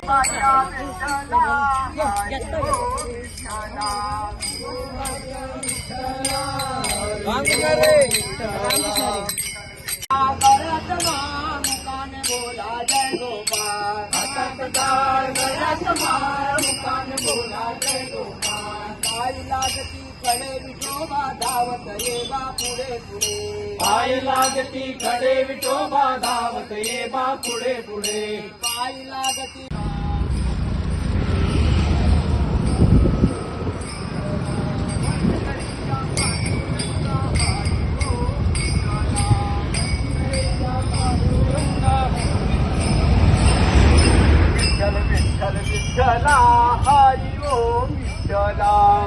माझ्या विठ्ठला हरी ओम विठ्ठला गळ्यात माळ मुखाने बोला जय गोपाळ हातात टाळ गळ्यात माळ मुखाने बोला जय गोपाळ पाय लागती खडे विठोबा धावत ये बा पुढे पुढे पाय लागती खडे विठोबा धावत ये बा पुढे पुढे पाय लागती विठ्ठल विठ्ठल विठ्ठला हरी ओम विठ्ठला